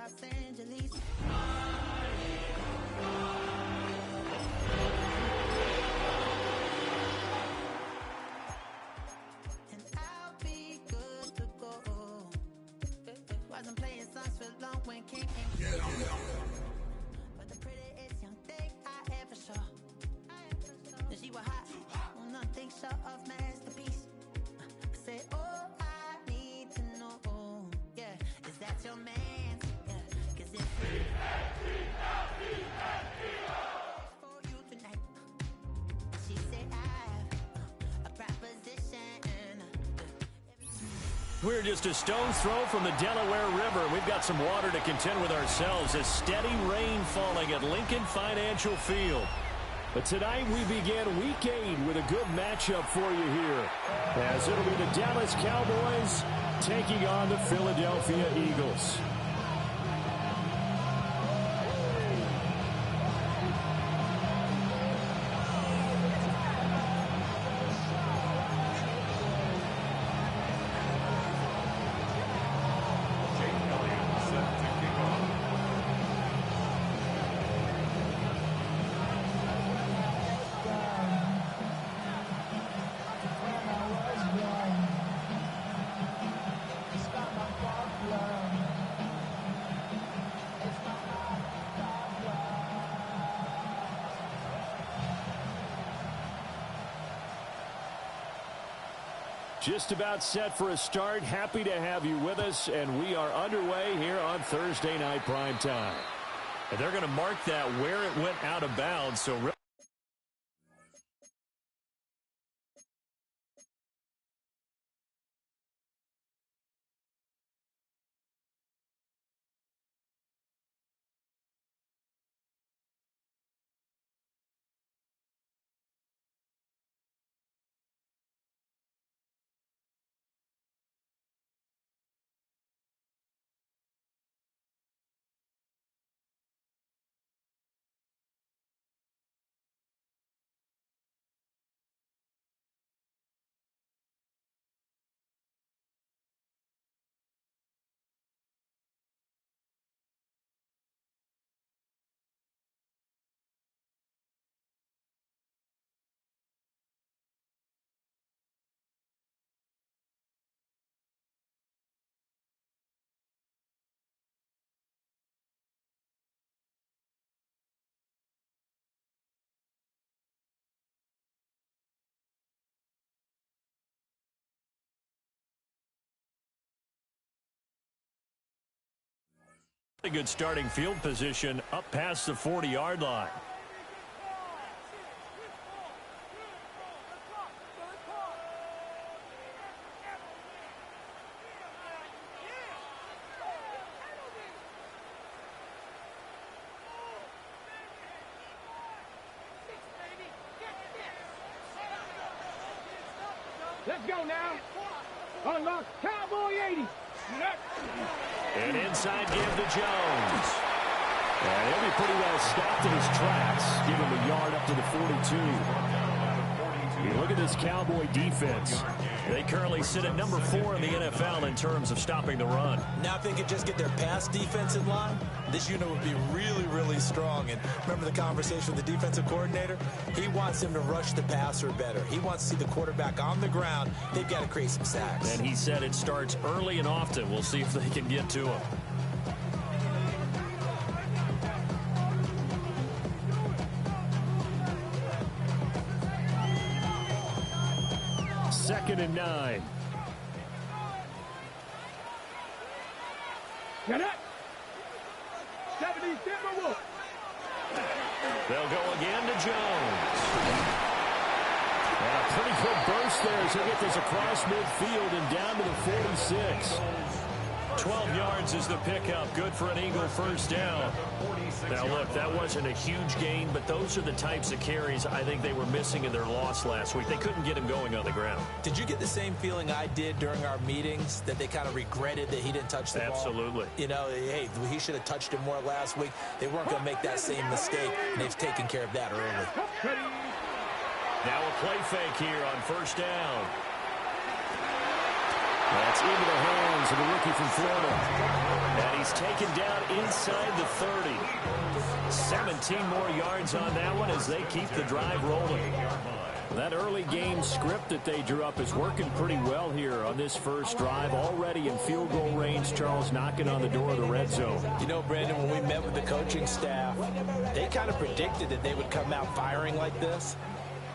Los Angeles. And I'll be good to go. Wasn't playing songs for long when King came. But the prettiest young thing I ever saw. She was hot, well, nothing short of masterpiece. I said, oh, I need to know, yeah, is that your man? Yeah, 'cause if for you tonight, she said, I have a proposition. We're just a stone's throw from the Delaware River. We've got some water to contend with ourselves as steady rain falling at Lincoln Financial Field. But tonight we begin Week 8 with a good matchup for you here, as it'll be the Dallas Cowboys taking on the Philadelphia Eagles. Just about set for a start. Happy to have you with us, and we are underway here on Thursday Night Primetime. And they're going to mark that where it went out of bounds, so a good starting field position up past the 40-yard line. Let's go now. Unlock Cowboy 80. And inside give to Jones. And he'll be pretty well stopped in his tracks. Give him a yard up to the 42. You look at this Cowboy defense. They currently sit at number 4 in the NFL in terms of stopping the run. Now if they could just get their pass defense in line, this unit would be really, really strong. And remember the conversation with the defensive coordinator? He wants them to rush the passer better. He wants to see the quarterback on the ground. They've got to create some sacks. And he said it starts early and often. We'll see if they can get to him. Second and 9. Get it. 70 Timberwolves. They'll go again to Jones. And a pretty good burst there as he'll get this across midfield and down to the 46. 12 yards is the pickup. Good for an Eagle first down. Now, look, that wasn't a huge gain, but those are the types of carries I think they were missing in their loss last week. They couldn't get him going on the ground. Did you get the same feeling I did during our meetings, that they kind of regretted that he didn't touch the ball? Absolutely. You know, hey, he should have touched it more last week. They weren't going to make that same mistake, and they've taken care of that early. Now a play fake here on first down. That's into the hands of the rookie from Florida. And he's taken down inside the 30. 17 more yards on that one as they keep the drive rolling. That early game script that they drew up is working pretty well here on this first drive. Already in field goal range, Charles knocking on the door of the red zone. You know, Brandon, when we met with the coaching staff, they kind of predicted that they would come out firing like this.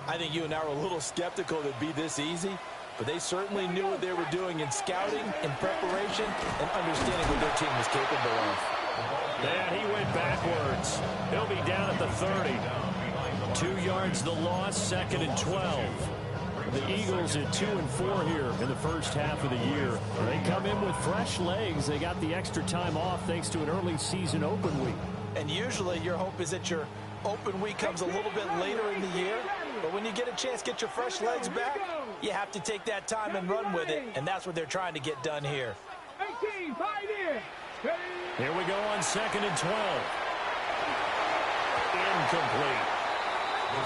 I think you and I were a little skeptical that it'd be this easy, but they certainly knew what they were doing in scouting, in preparation, and understanding what their team was capable of. And he went backwards. He'll be down at the 30. 2 yards the loss, 2nd and 12. The Eagles at 2-4 here in the first half of the year. They come in with fresh legs. They got the extra time off thanks to an early season open week. And usually your hope is that your open week comes a little bit later in the year. But when you get a chance to get your fresh legs back, you have to take that time and run with it. And that's what they're trying to get done here. 18, fight in. Here we go on 2nd and 12. Incomplete.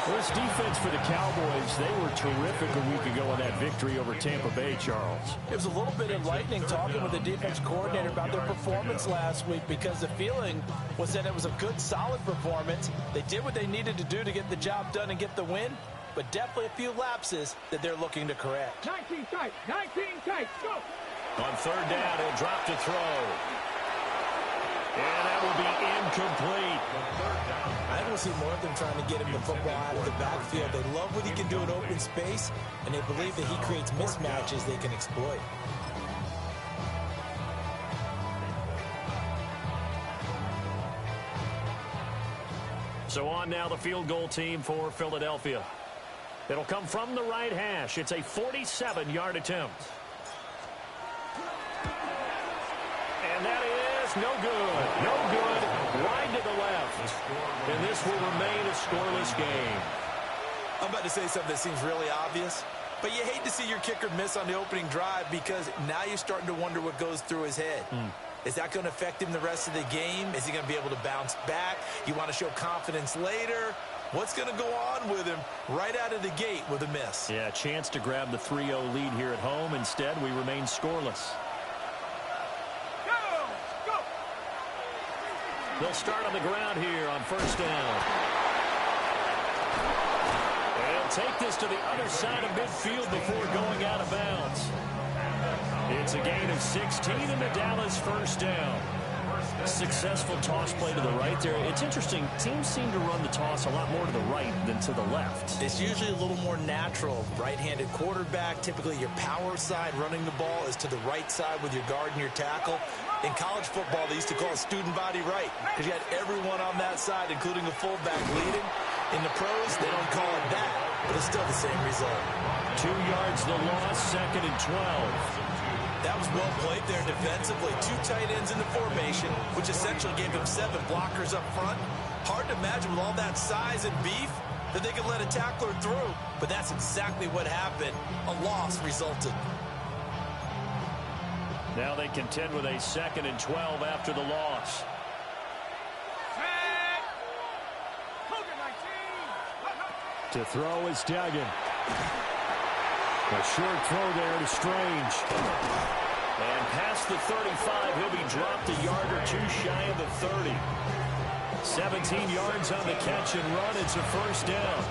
This defense for the Cowboys, they were terrific a week ago in that victory over Tampa Bay, Charles. It was a little bit enlightening talking with the defense coordinator about their performance last week because the feeling was that it was a good, solid performance. They did what they needed to do to get the job done and get the win, but definitely a few lapses that they're looking to correct. 19 tight, 19 tight, go! On 3rd down, he'll drop to throw. And that will be incomplete. I think we'll see more of them trying to get him the football out of the backfield. They love what he can do in open space, and they believe that he creates mismatches they can exploit. So on now the field goal team for Philadelphia. It'll come from the right hash. It's a 47-yard attempt. And that is no good. No good. Wide to the left. And this will remain a scoreless game. I'm about to say something that seems really obvious, but you hate to see your kicker miss on the opening drive because now you're starting to wonder what goes through his head. Is that going to affect him the rest of the game? Is he going to be able to bounce back? You want to show confidence later? What's going to go on with him right out of the gate with a miss? Yeah, chance to grab the 3-0 lead here at home. Instead, we remain scoreless. They'll start on the ground here on 1st down. They'll take this to the other side of midfield before going out of bounds. It's a gain of 16 in the Dallas 1st down. Successful toss play to the right there. It's interesting. Teams seem to run the toss a lot more to the right than to the left. It's usually a little more natural. Right-handed quarterback, typically your power side running the ball is to the right side with your guard and your tackle. In college football, they used to call it student body right because you had everyone on that side, including the fullback, leading. In the pros, they don't call it that, but it's still the same result. 2 yards the loss, 2nd and 12. That was well played there defensively. 2 tight ends in the formation, which essentially gave them 7 blockers up front. Hard to imagine with all that size and beef that they could let a tackler through, but that's exactly what happened. A loss resulted. Now they contend with a 2nd and 12 after the loss. To throw is Duggan. A short throw there to Strange. And past the 35, he'll be dropped a yard or 2 shy of the 30. 17 yards on the catch and run. It's a 1st down.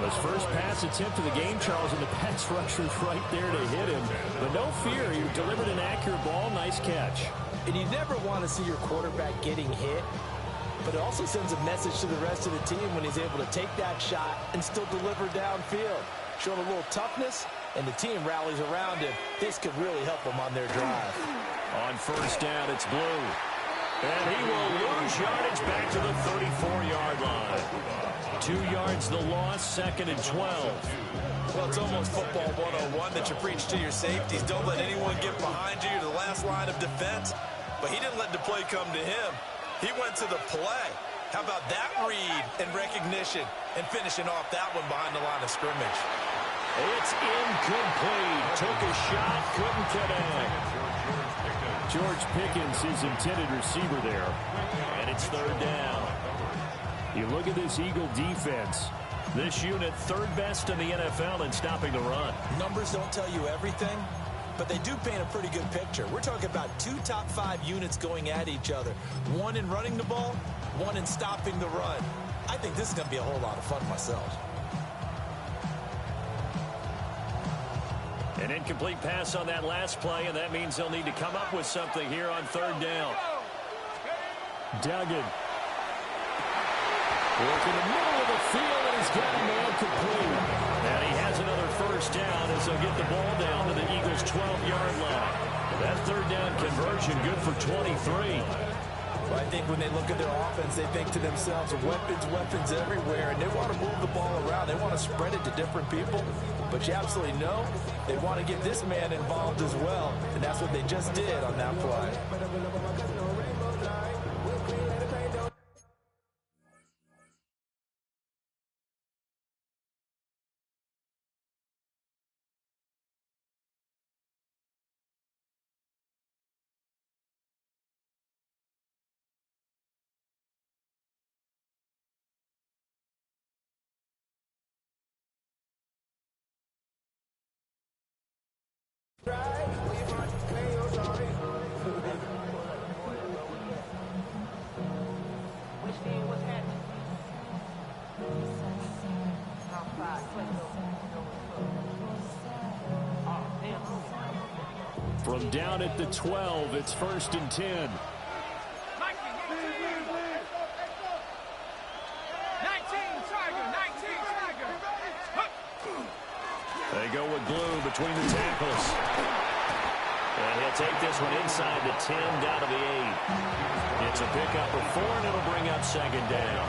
His first pass attempt of the game, Charles, and the pass rusher's right there to hit him. But no fear, he delivered an accurate ball. Nice catch. And you never want to see your quarterback getting hit, but it also sends a message to the rest of the team when he's able to take that shot and still deliver downfield. Showing a little toughness, and the team rallies around him. This could really help them on their drive. On 1st down, it's Blue. And he will lose yardage back to the 34-yard line. 2 yards the loss, 2nd and 12. Well, it's almost football 101 that you preach to your safeties. Don't let anyone get behind you. You're the last line of defense. But he didn't let the play come to him. He went to the play. How about that read and recognition and finishing off that one behind the line of scrimmage? It's incomplete. Took a shot, couldn't connect. George Pickens, his intended receiver there. And it's 3rd down. You look at this Eagle defense. This unit 3rd best in the NFL in stopping the run. Numbers don't tell you everything, but they do paint a pretty good picture. We're talking about 2 top 5 units going at each other. One in running the ball, one in stopping the run. I think this is going to be a whole lot of fun myself. An incomplete pass on that last play, and that means they'll need to come up with something here on 3rd down. Duggan. Work in the middle of the field, and he's got a man complete. And he has another 1st down as they'll get the ball down to the Eagles' 12-yard line. That 3rd down conversion good for 23. Well, I think when they look at their offense, they think to themselves, weapons everywhere, and they want to move the ball around. They want to spread it to different people, but you absolutely know they want to get this man involved as well, and that's what they just did on that play. From down at the 12, it's 1st and 10. They go with glue between the tackles. And he'll take this one inside the 10, down to the 8. It's a pickup of 4, and it'll bring up 2nd down.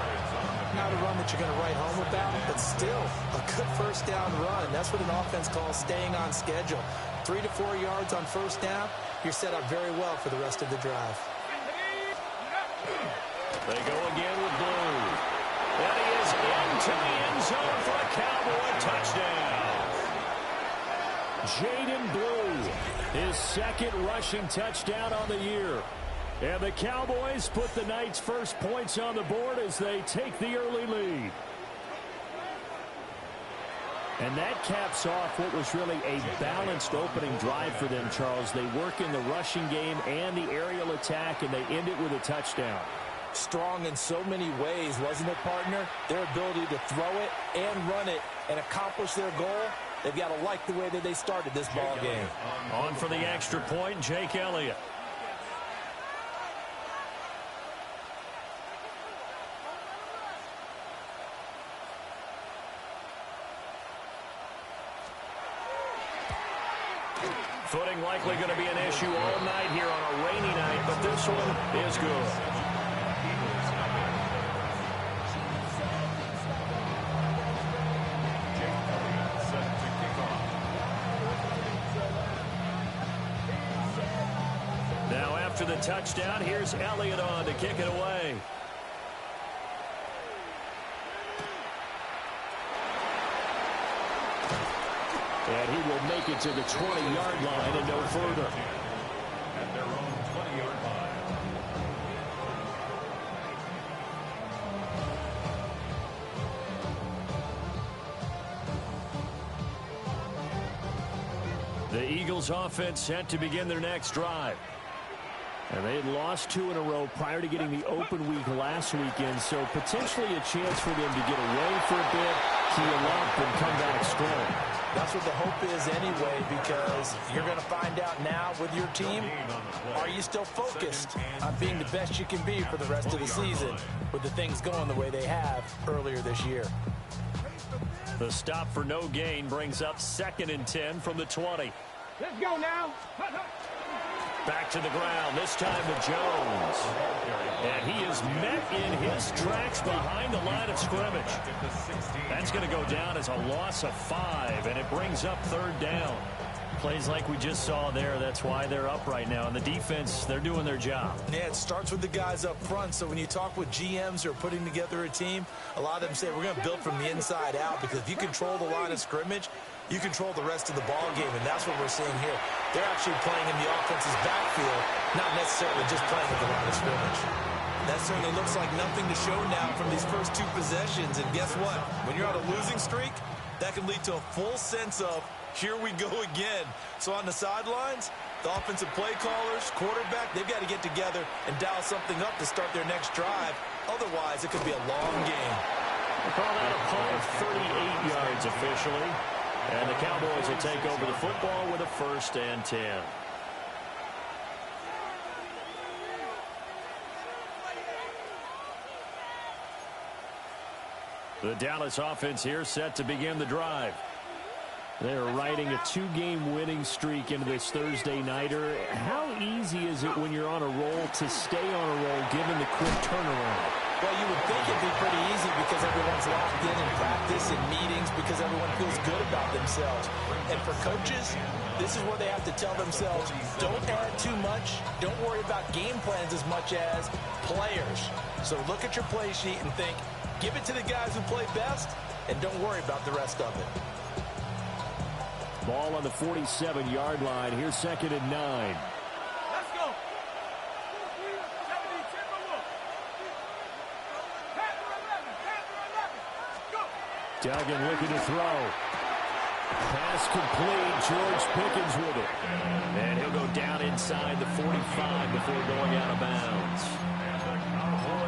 Not a run that you're going to write home about, but still a good 1st down run. That's what an offense calls staying on schedule. 3 to 4 yards on 1st down, you're set up very well for the rest of the drive. They go again with Blue. And he is into the end zone for a Cowboy touchdown. Jaden Blue, his 2nd rushing touchdown on the year. And the Cowboys put the night's first points on the board as they take the early lead. And that caps off what was really a balanced opening drive for them, Charles. They work in the rushing game and the aerial attack, and they end it with a touchdown. Strong in so many ways, wasn't it, partner? Their ability to throw it and run it and accomplish their goal, they've got to like the way that they started this ball game. On for the extra point, Jake Elliott. Footing likely going to be an issue all night here on a rainy night, but this one is good. Now after the touchdown, here's Elliott on to kick it away. And he will make it to the 20-yard line and no further. At their own 20-yard line. The Eagles offense set to begin their next drive. And they had lost 2 in a row prior to getting the open week last weekend, so potentially a chance for them to get away for a bit, heal up, and come back strong. That's what the hope is anyway, because you're going to find out now with your team, are you still focused on being the best you can be for the rest of the season with the things going the way they have earlier this year? The stop for no gain brings up 2nd and 10 from the 20. Let's go now. Back to the ground, this time to Jones. And he is met in his tracks behind the line of scrimmage. That's going to go down as a loss of 5, and it brings up 3rd down. Plays like we just saw there, that's why they're up right now. And the defense, they're doing their job. Yeah, it starts with the guys up front. So when you talk with GMs who are putting together a team, a lot of them say we're going to build from the inside out, because if you control the line of scrimmage, you control the rest of the ball game, and that's what we're seeing here. They're actually playing in the offense's backfield, not necessarily just playing at the line of scrimmage. That certainly looks like nothing to show now from these first 2 possessions, and guess what? When you're on a losing streak, that can lead to a full sense of, here we go again. So on the sidelines, the offensive play callers, quarterback, they've got to get together and dial something up to start their next drive. Otherwise, it could be a long game. We'll call that a punt of 38 yards officially. And the Cowboys will take over the football with a 1st and 10. The Dallas offense here set to begin the drive. They're riding a 2-game winning streak into this Thursday nighter. How easy is it when you're on a roll to stay on a roll given the quick turnaround? Well, you would think it'd be pretty easy because everyone's locked in practice and meetings because everyone feels good about themselves. And for coaches, this is where they have to tell themselves, don't add too much. Don't worry about game plans as much as players. So look at your play sheet and think, give it to the guys who play best, and don't worry about the rest of it. Ball on the 47-yard line. Here's 2nd and 9. Let's go. Duggan looking to throw. Pass complete. George Pickens with it. And he'll go down inside the 45 before going out of bounds.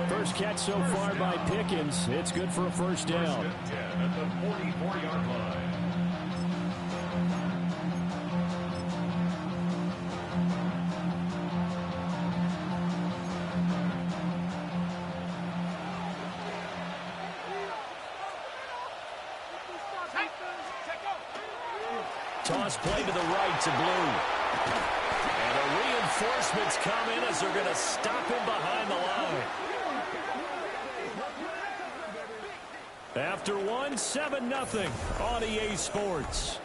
First catch so far by Pickens. It's good for a 1st down. At the 44-yard line. Toss play to the right to Blue. And the reinforcements come in as they're going to stop him behind the line. After one, 7-0 on EA Sports.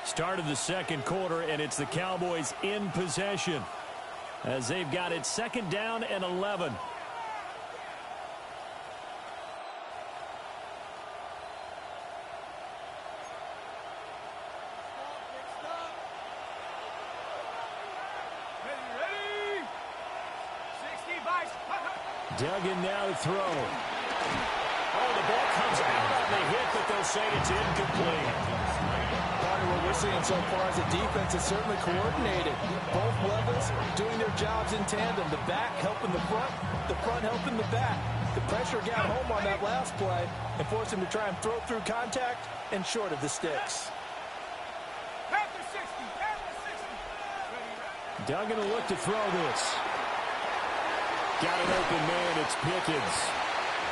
Start of the 2nd quarter, and it's the Cowboys in possession as they've got it 2nd down and 11. Duggan now to throw. Oh, the ball comes out on the hit, but they'll say it's incomplete. Part of what we're seeing so far as a defense is certainly coordinated. Both levels doing their jobs in tandem. The back helping the front helping the back. The pressure got home on that last play and forced him to try and throw through contact and short of the sticks. Duggan will look to throw this. Got an open man, it's Pickens.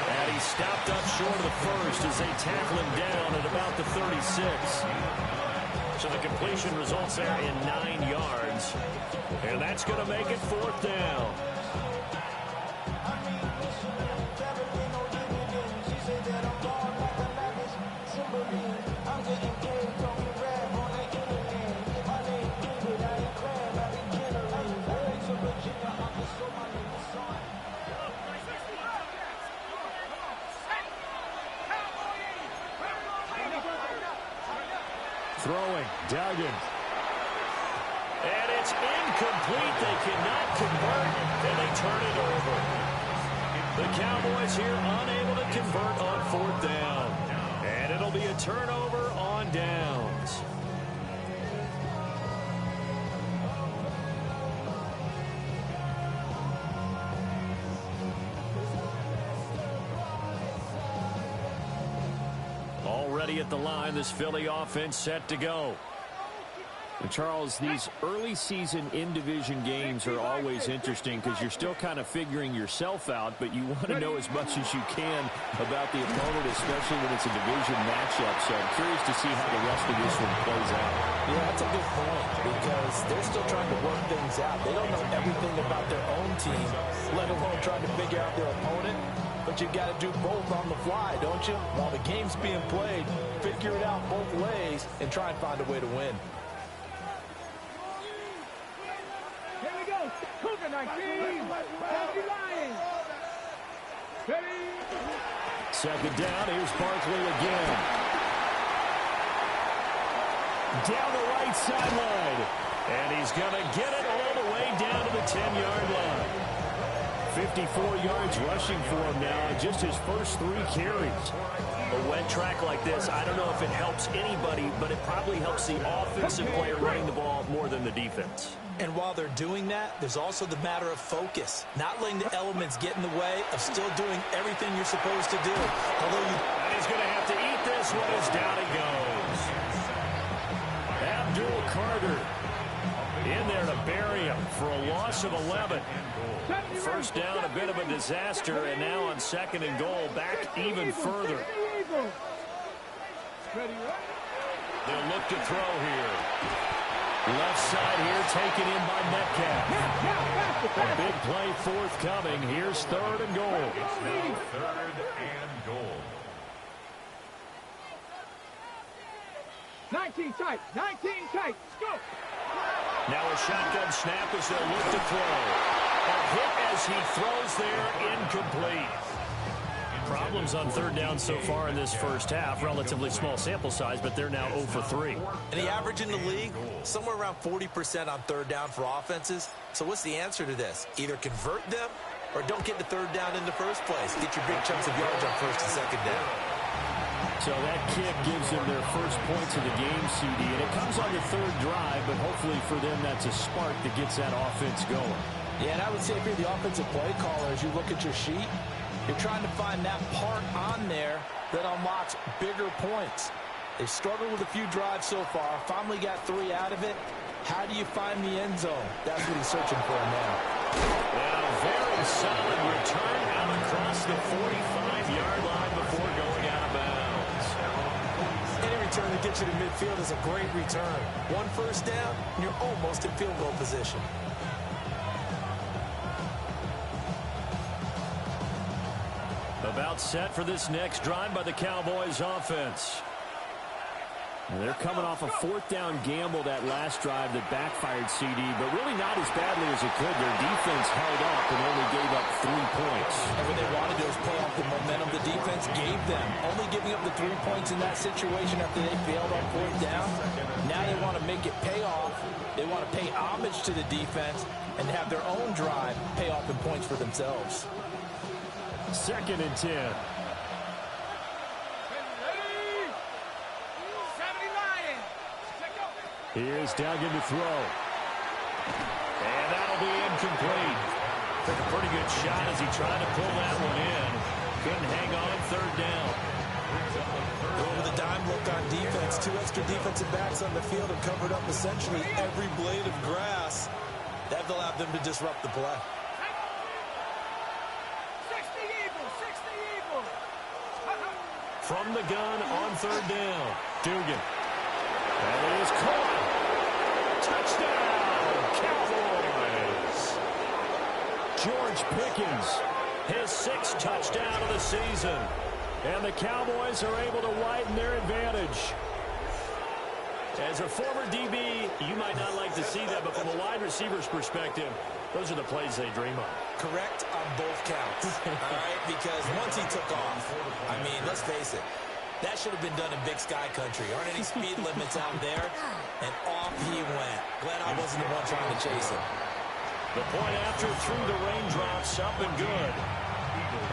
And he stopped up short of the 1st as they tackle him down at about the 36. So the completion results there in 9 yards. And that's going to make it 4th down. Throwing, Duggan. And it's incomplete. They cannot convert, and they turn it over. The Cowboys here unable to convert on 4th down. And it'll be a turnover on downs. Already at the line, this Philly offense set to go. And Charles, these early season in-division games are always interesting because you're still kind of figuring yourself out, but you want to know as much as you can about the opponent, especially when it's a division matchup. So I'm curious to see how the rest of this one plays out. Yeah, that's a good point because they're still trying to work things out. They don't know everything about their own team, let alone trying to figure out their opponent. But you've got to do both on the fly, don't you? While the game's being played, figure it out both ways and try and find a way to win. Here we go. Cougar 19. Lions. Ready. 2nd down. Here's Barkley again. Down the right sideline. And he's going to get it all the way down to the 10-yard line. 54 yards rushing for him now in just his first 3 carries. A wet track like this, I don't know if it helps anybody, but it probably helps the offensive player running the ball more than the defense. And while they're doing that, there's also the matter of focus. Not letting the elements get in the way of still doing everything you're supposed to do. And he's going to have to eat this one as down he goes. Abdul Carter in there to bury him for a loss of 11. First down, a bit of a disaster, and now on 2nd and goal, back even further. They'll look to throw here. Left side here taken in by Metcalf. A big play forthcoming. Here's 3rd and goal. It's now 3rd and goal. 19 tight. 19 tight. Go. Now a shotgun snap as they'll look to throw. A hit as he throws there, incomplete. Problems on 3rd down so far in this first half. Relatively small sample size, but they're now 0 for 3. And the average in the league, somewhere around 40% on 3rd down for offenses. So what's the answer to this? Either convert them or don't get the 3rd down in the first place. Get your big chunks of yards on 1st and 2nd down. So that kick gives them their first points of the game, CD. And it comes on the 3rd drive, but hopefully for them that's a spark that gets that offense going. Yeah, and I would say if you're the offensive play caller, as you look at your sheet, you're trying to find that part on there that unlocks bigger points. They've struggled with a few drives so far. Finally got 3 out of it. How do you find the end zone? That's what he's searching for now. And a very solid return out across the 45-yard line before going out of bounds. Any return that gets you to midfield is a great return. 1 first down, and you're almost in field goal position. About set for this next drive by the Cowboys offense. And they're coming off a 4th down gamble that last drive that backfired, CD, but really not as badly as it could. Their defense held up and only gave up 3 points. And what they wanted to do is play off the momentum the defense gave them. Only giving up the 3 points in that situation after they failed on 4th down. Now they want to make it pay off. They want to pay homage to the defense and have their own drive pay off in points for themselves. 2nd and 10. Here's Duggan to throw. And that'll be incomplete. Took a pretty good shot as he tried to pull that one in. Couldn't hang on 3rd down. Going with a dime look on defense. 2 extra defensive backs on the field have covered up essentially every blade of grass. That allowed them to disrupt the play. From the gun on 3rd down. Dugan. And it is caught. Touchdown, Cowboys. George Pickens, his 6th touchdown of the season. And the Cowboys are able to widen their advantage. As a former DB, you might not like to see that, but from a wide receiver's perspective, those are the plays they dream of. Correct on both counts. All right, because once he took off, I mean, let's face it, that should have been done in Big Sky Country. Aren't any speed limits out there? And off he went. Glad I wasn't the one trying to chase him. The point after through the raindrops, up and good.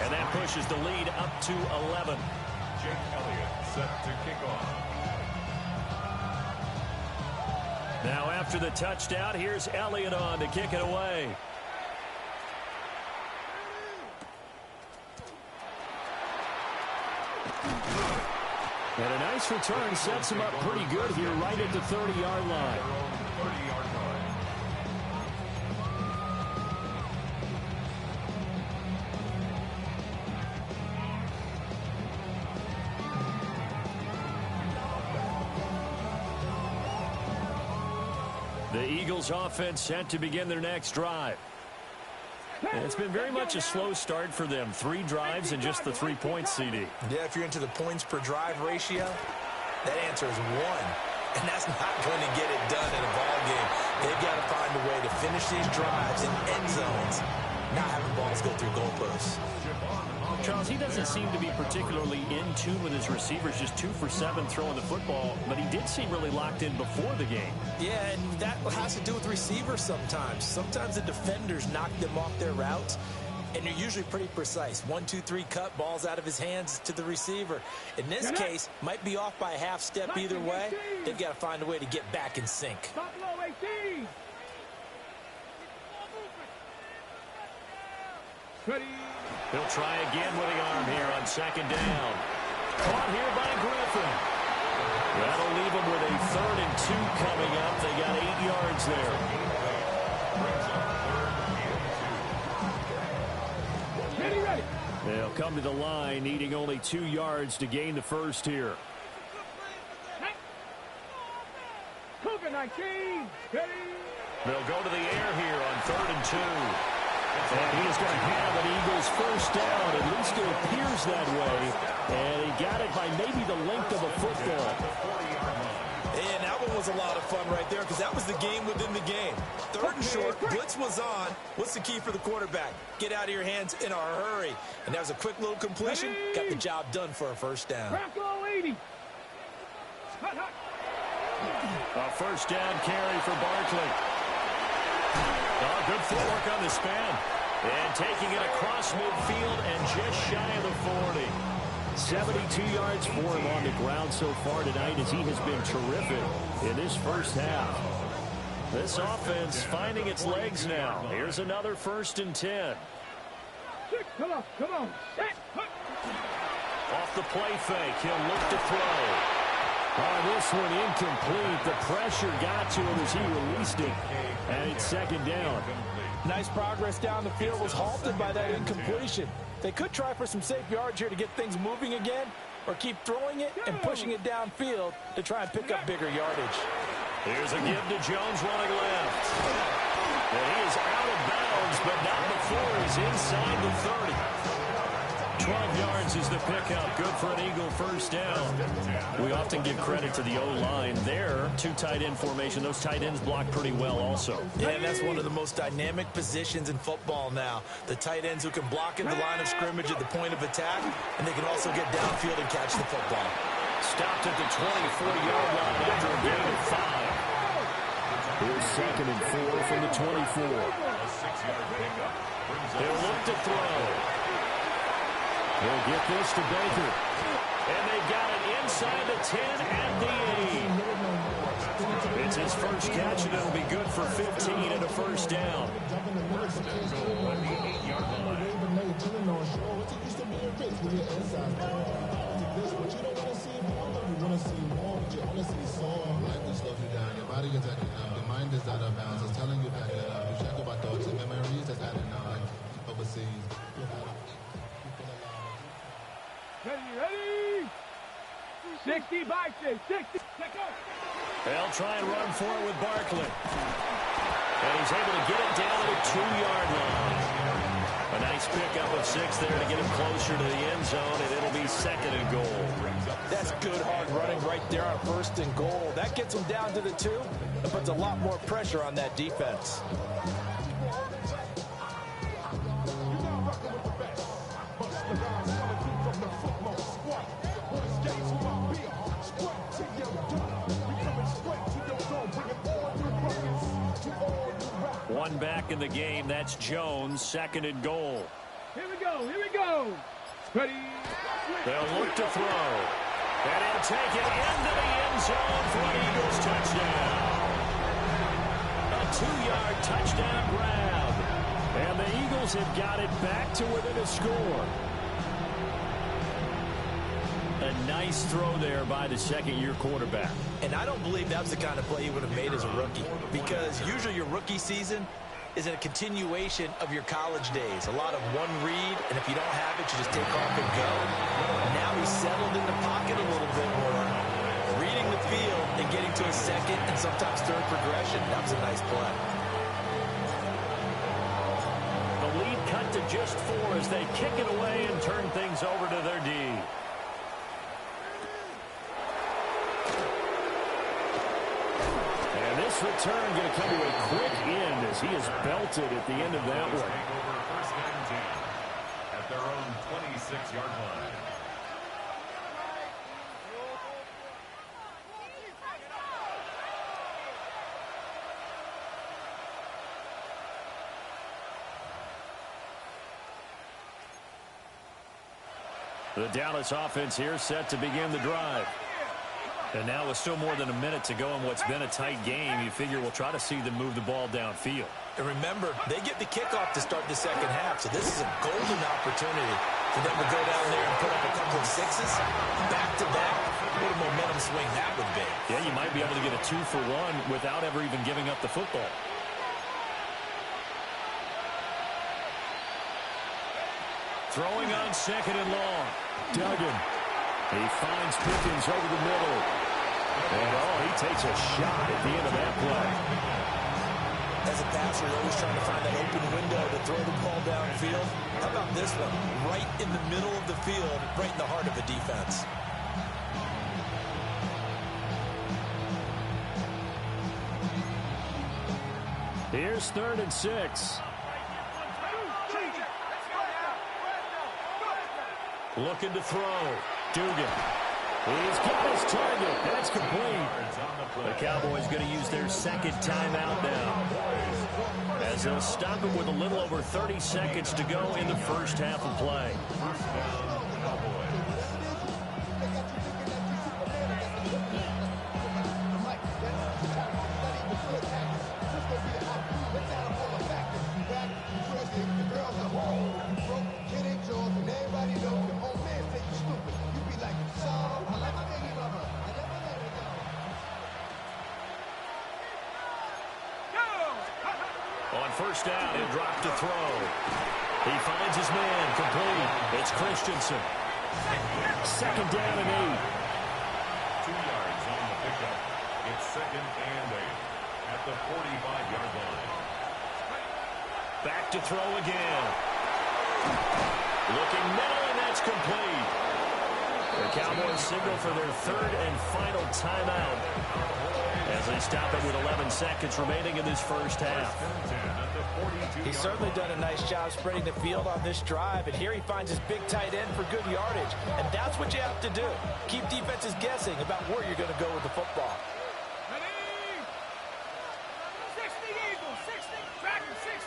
And that pushes the lead up to 11. Jake Elliott set to kick off. Now after the touchdown, here's Elliott on to kick it away. And a nice return sets him up pretty good here right at the 30-yard line. 30-yard line. The Eagles offense set to begin their next drive. And it's been very much a slow start for them. 3 drives and just the 3 points, CD. Yeah, if you're into the points per drive ratio, that answer is 1. And that's not going to get it done in a ball game. They've got to find a way to finish these drives in end zones, not having balls go through goalposts. Charles, he doesn't seem to be particularly in tune with his receivers, just 2 for 7 throwing the football, but he did seem really locked in before the game. Yeah, and that has to do with receivers sometimes. Sometimes the defenders knock them off their routes. and you're usually pretty precise. 1, 2, 3 cut, balls out of his hands to the receiver. In this case, might be off by a half step either way. They've got to find a way to get back in sync. Buffalo 18. Ready. He'll try again with the arm here on second down. Caught here by Griffin. That'll leave them with a 3rd and 2 coming up. They got 8 yards there. Ready. They'll come to the line, needing only 2 yards to gain the first here. Cougar 19. Ready. They'll go to the air here on 3rd and 2. And he is going to have an Eagles first down. At least it appears that way. And he got it by maybe the length of a football. And that one was a lot of fun right there because that was the game within the game. 3rd and short, blitz was on. What's the key for the quarterback? Get out of your hands in a hurry. And that was a quick little completion. Got the job done for a first down. Bracco 80. A first down carry for Barkley. Oh, good footwork on the span. And taking it across midfield and just shy of the 40. 72 yards for him on the ground so far tonight as he has been terrific in this first half. This offense finding its legs now. Here's another 1st and 10. Come on. Off the play fake, he'll look to throw. Oh, this one incomplete. The pressure got to him as he released it. And it's 2nd down. Nice progress down the field was halted by that incompletion. They could try for some safe yards here to get things moving again, or keep throwing it and pushing it downfield to try and pick up bigger yardage. Here's a give to Jones running left. And he is out of bounds, but not before he's inside the 30. 12 yards is the pickup. Good for an Eagle first down. We often give credit to the O-line there. 2 tight end formation. Those tight ends block pretty well also. Yeah, and that's one of the most dynamic positions in football now. The tight ends who can block in the line of scrimmage at the point of attack, and they can also get downfield and catch the football. Stopped at the 24-yard line after a gain of 5. Here's 2nd and 4 from the 24. They'll look to throw. They'll get this to Baker. And they got it inside the 10 and the 8. It's his first catch, and it'll be good for 15 and a first down. Your mind is out of bounds. It's telling you back it up. You check about thoughts and memories that's adding on overseas. Ready. 60 by 60. They'll try and run for it with Barkley. And he's able to get it down to the 2-yard line. A nice pickup of 6 there to get him closer to the end zone, and it'll be 2nd and goal. That's good hard running right there on 1st and goal. That gets him down to the 2 and puts a lot more pressure on that defense. One back in the game. That's Jones. 2nd and goal. Here we go. Ready. They'll look to throw. And he'll take it into the end zone for an Eagles touchdown. A 2-yard touchdown grab. And the Eagles have got it back to within a score. A nice throw there by the 2nd-year quarterback. And I don't believe that was the kind of play he would have made as a rookie, because usually your rookie season is a continuation of your college days. A lot of one read, and if you don't have it, you just take off and go. Now he's settled in the pocket a little bit more, reading the field and getting to a 2nd and sometimes 3rd progression. That was a nice play. The lead cut to just 4 as they kick it away and turn things over to their D. This return going to come to a quick end as he is belted at the end of that one. First and 10 at their own 26-yard line. The Dallas offense here set to begin the drive. And now with still more than a minute to go in what's been a tight game, you figure we'll try to see them move the ball downfield. And remember, they get the kickoff to start the second half, so this is a golden opportunity for them to go down there and put up a couple of sixes back-to-back. What a momentum swing that would be. Yeah, you might be able to get a 2-for-1 without ever even giving up the football. Throwing on second and long. Duggan. He finds Pickens over the middle. And, he takes a shot at the end of that play. As a passer, you're always trying to find that open window to throw the ball downfield. How about this one? Right in the middle of the field, right in the heart of the defense. Here's 3rd and 6. Looking to throw. Dugan. He's got his target. That's complete. The Cowboys going to use their second timeout now, as they'll stop it with a little over 30 seconds to go in the first half of play. On first down, he'll drop to throw. He finds his man, complete. It's Christensen. Second down and 8. 2 yards on the pickup. It's 2nd and 8 at the 45-yard line. Back to throw again. Looking middle, and that's complete. The Cowboys signal for their 3rd and final timeout as they stop it with 11 seconds remaining in this first half. He's certainly done a nice job spreading the field on this drive, and here he finds his big tight end for good yardage, and that's what you have to do. Keep defenses guessing about where you're going to go with the football. Ready? 60 Eagles, 60, Dragon 60.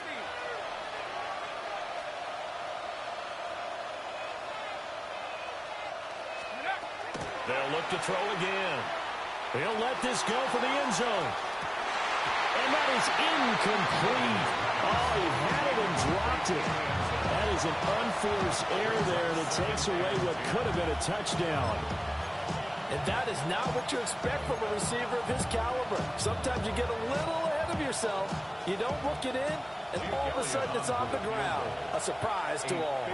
They'll look to throw again. He'll let this go for the end zone. And that is incomplete. Oh, he had it and dropped it. That is an unforced error there, and it takes away what could have been a touchdown. And that is not what you expect from a receiver of his caliber. Sometimes you get a little ahead of yourself. You don't look it in, and all of a sudden it's on the ground. A surprise to all.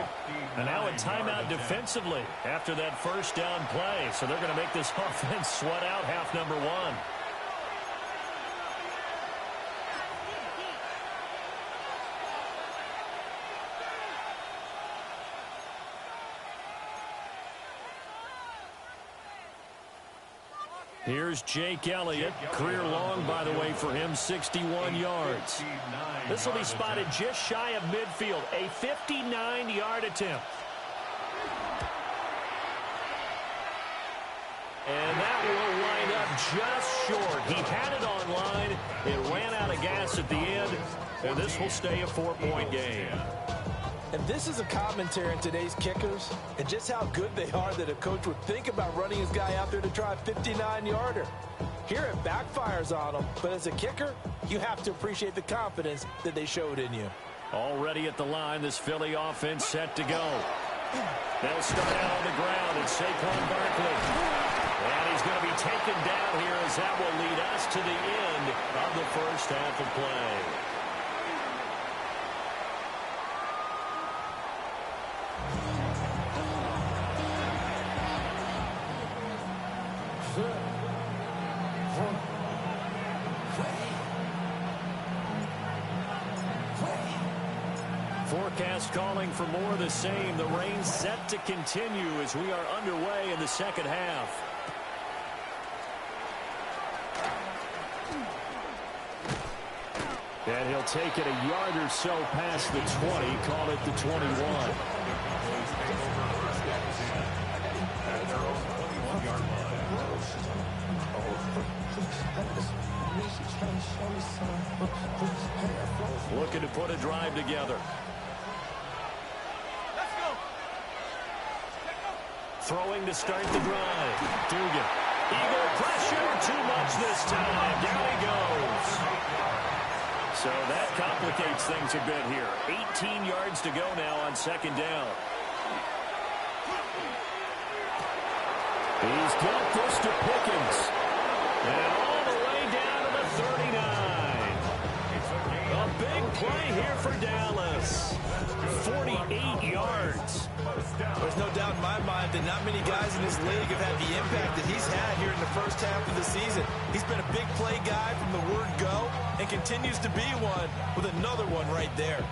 And now a timeout defensively after that first down play. So they're going to make this offense sweat out half number 1. Here's Jake Elliott. Career long, by the way, for him, 61 yards. This will be spotted just shy of midfield. A 59-yard attempt. And that will wind up just short. He had it on line. It ran out of gas at the end. And this will stay a 4-point game. And this is a commentary on today's kickers and just how good they are that a coach would think about running his guy out there to try a 59-yarder. Here it backfires on him, but as a kicker, you have to appreciate the confidence that they showed in you. Already at the line, this Philly offense set to go. They'll start out on the ground, and Saquon Barkley. And he's going to be taken down here as that will lead us to the end of the first half of play. Forecast calling for more of the same. The rain set to continue as we are underway in the second half. And he'll take it a yard or so past the 20, call it the 21. Looking to put a drive together. Let's go. Throwing to start the drive. Dugan. Eagle pressure. Too much this time. Down he goes. So that complicates things a bit here. 18 yards to go now on second down. He's got this to Pickens. And all the way down to the 39. A big play here for Dallas. 48 yards. There's no doubt in my mind that not many guys in this league have had the impact that he's had here in the first half of the season. He's been a big play guy from the word go and continues to be one with another one right there.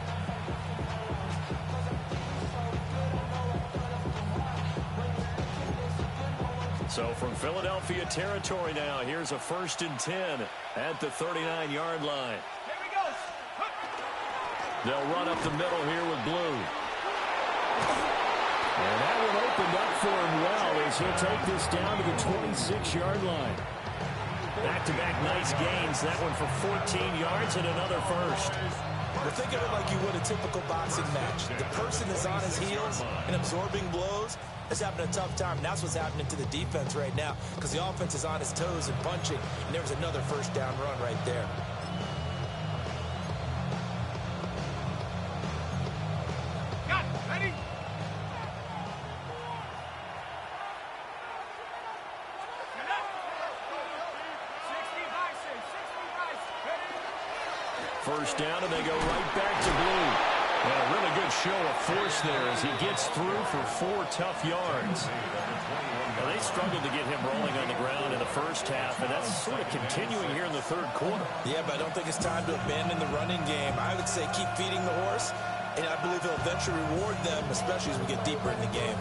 So from Philadelphia territory now, here's a 1st and 10 at the 39-yard line. They'll run up the middle here with Blue. And that one opened up for him well as he'll take this down to the 26-yard line. Back-to-back nice gains. That one for 14 yards and another first. Well, think of it like you would a typical boxing match. The person is on his heels and absorbing blows is having a tough time. And that's what's happening to the defense right now because the offense is on his toes and punching. And there was another first down run right there. First down, and they go right back to Blue. And a really good show of force there as he gets through for 4 tough yards. Now, they struggled to get him rolling on the ground in the first half, and that's sort of continuing here in the third quarter. Yeah, but I don't think it's time to abandon the running game. I would say keep feeding the horse, and I believe he'll eventually reward them, especially as we get deeper in the game.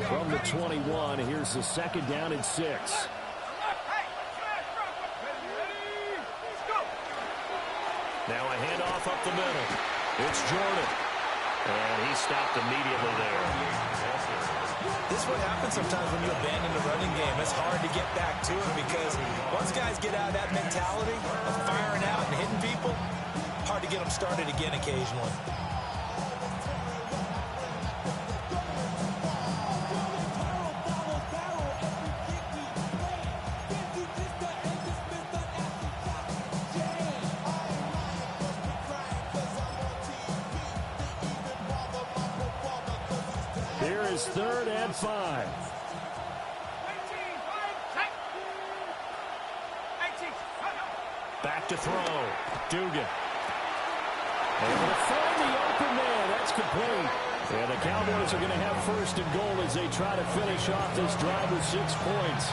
From the 21, here's the 2nd down and 6. Now a handoff up the middle. It's Jordan. And he stopped immediately there. This is what happens sometimes when you abandon the running game. It's hard to get back to it because once guys get out of that mentality of firing out and hitting people, hard to get them started again occasionally. Here is 3rd and 5. Back to throw. Dugan. Able to find the open man. That's complete. And the Cowboys are going to have 1st and goal as they try to finish off this drive with 6 points.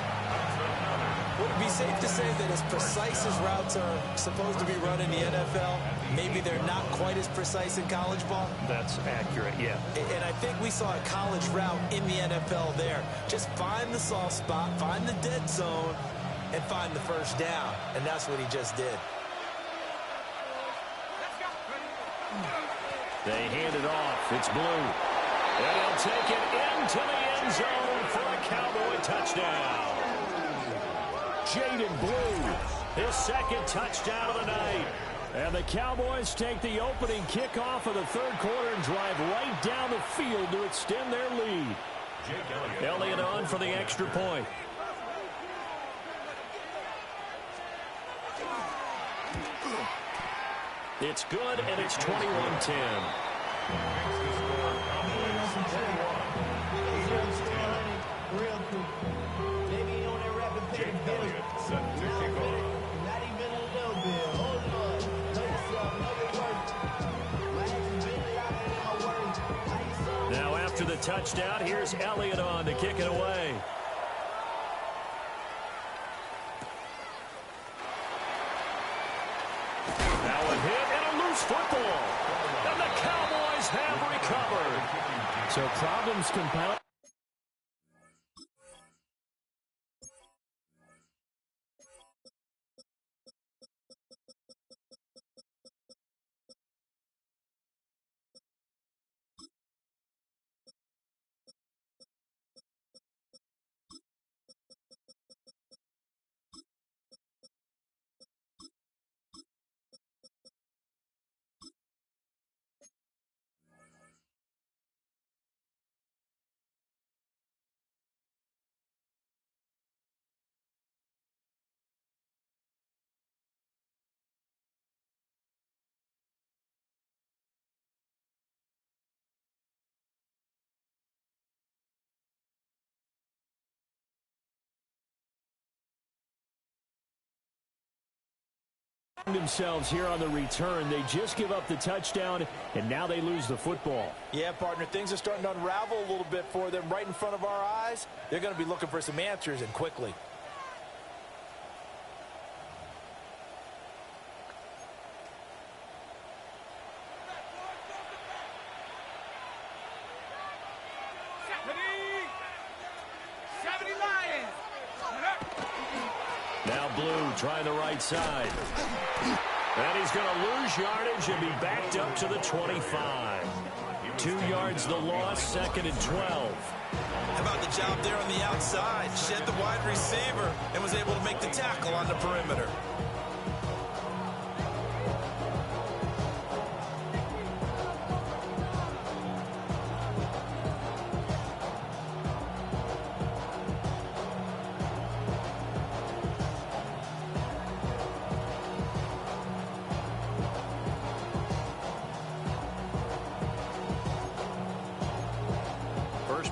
Would it be safe to say that as precise as routes are supposed to be run in the NFL, maybe they're not quite as precise in college ball? That's accurate, yeah. And I think we saw a college route in the NFL there. Just find the soft spot, find the dead zone, and find the first down. And that's what he just did. They hand it off. It's Blue. And he'll take it into the end zone for a Cowboy touchdown. Jaden Blue, His 2nd touchdown of the night. and the Cowboys take the opening kickoff of the 3rd quarter and drive right down the field to extend their lead. Elliott on for the extra point. It's good, and it's 21-10. Now after the touchdown, here's Elliott on to kick it away. Now a hit and a loose football. And the Cowboys have recovered. So problems compound. themselves here on the return. They just give up the touchdown, and now they lose the football. Yeah, partner, things are starting to unravel a little bit for them right in front of our eyes. They're going to be looking for some answers, and quickly. Now Blue trying the right side. And he's going to lose yardage and be backed up to the 25. 2 yards the loss, 2nd and 12. How about the job there on the outside? Shed the wide receiver and was able to make the tackle on the perimeter.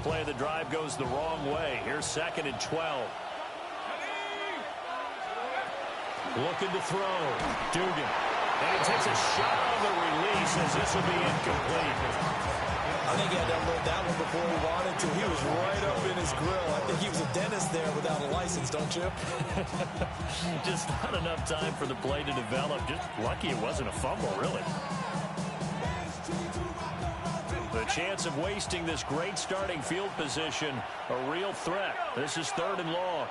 Play of the drive goes the wrong way. Here's 2nd and 12. Looking to throw. Dugan. And he takes a shot on the release as this will be incomplete. I think he had to unload that one before he wanted to. He was right up in his grill. I think he was a dentist there without a license, don't you? Just not enough time for the play to develop. Just lucky it wasn't a fumble, really. The chance of wasting this great starting field position, a real threat. This is 3rd and long.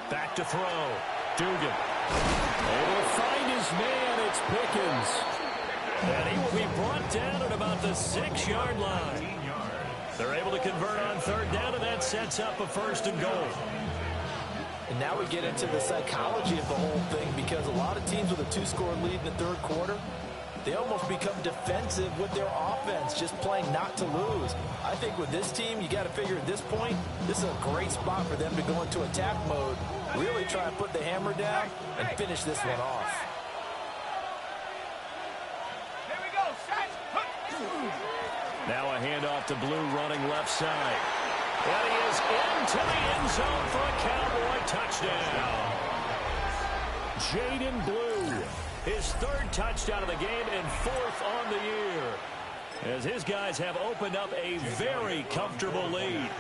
Back to throw. Dugan. They will find his man. It's Pickens. And he will be brought down at about the 6-yard line. They're able to convert on 3rd down, and that sets up a 1st and goal. And now we get into the psychology of the whole thing, because a lot of teams with a 2-score lead in the 3rd quarter, they almost become defensive with their offense, just playing not to lose. I think with this team, you got to figure at this point, this is a great spot for them to go into attack mode, really try and put the hammer down and finish this one off. Now a handoff to Blue running left side. And he is into the end zone for a Cowboy touchdown. Jaden Blue, his 3rd touchdown of the game and 4th on the year, as his guys have opened up a very comfortable lead.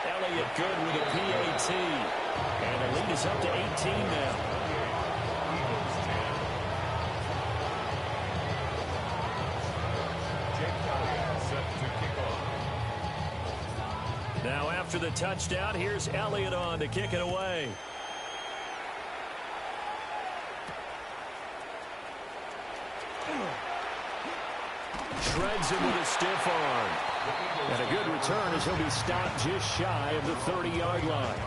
Elliott good with a PAT. And the lead is up to 18 now. Now after the touchdown, here's Elliott on to kick it away. Shreds him with a stiff arm. And a good return as he'll be stopped just shy of the 30-yard line.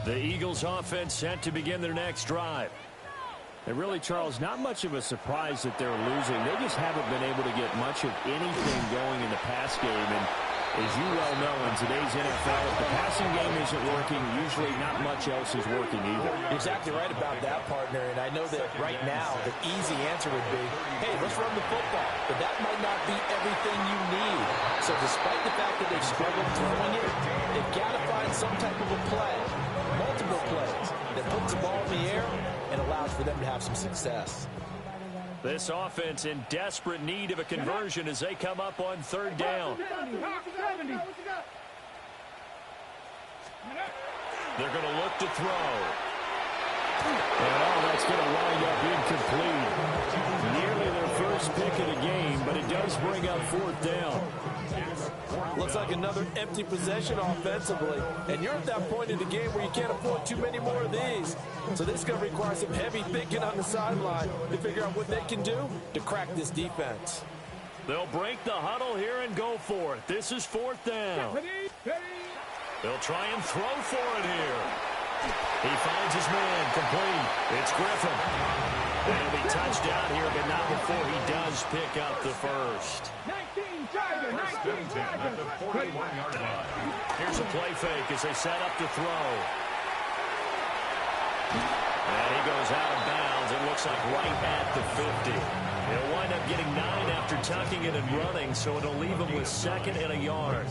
The Eagles offense set to begin their next drive. And really, Charles, not much of a surprise that they're losing. They just haven't been able to get much of anything going in the pass game. And as you well know, in today's NFL, if the passing game isn't working, usually not much else is working either. You're exactly right about that, partner. And I know that right now the easy answer would be, hey, let's run the football. But that might not be everything you need. So despite the fact that they've struggled throwing it, they've got to find some type of a play, multiple plays, that puts the ball in the air and allows for them to have some success. This offense in desperate need of a conversion as they come up on 3rd down. They're going to look to throw. And that's going to wind up incomplete. Nearly their first pick of the game, but it does bring up 4th down. Looks like another empty possession offensively. And you're at that point in the game where you can't afford too many more of these. So this is going to require some heavy thinking on the sideline to figure out what they can do to crack this defense. They'll break the huddle here and go for it. This is 4th down. They'll try and throw for it here. He finds his man complete. It's Griffin. And he'll be touched out here, but not before he does Cowboys pick up the first. 19 Tiger, 19 Tiger. At the 41-yard line. Here's a play fake as they set up to throw. And he goes out of bounds. It looks like right at the 50. He'll wind up getting 9 after tucking it and running, so it'll leave him with 2nd and a yard.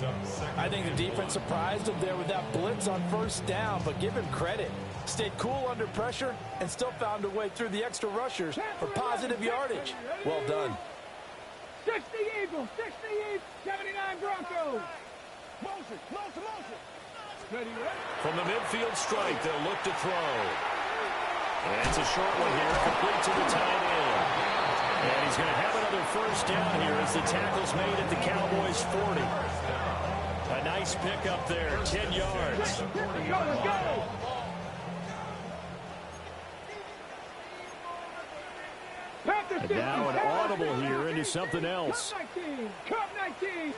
I think the defense surprised him there with that blitz on first down, but give him credit. Stayed cool under pressure and still found a way through the extra rushers for positive yardage. Well done. 60 Eagles, 60 Eagles, 79 Broncos. Motion. Ready? From the midfield strike, they'll look to throw. And it's a short one here, complete to the tight end. And he's going to have another first down here as the tackle's made at the Cowboys' 40. A nice pickup there, 10 yards. Let's go. And now an audible here into something else. Cup 19.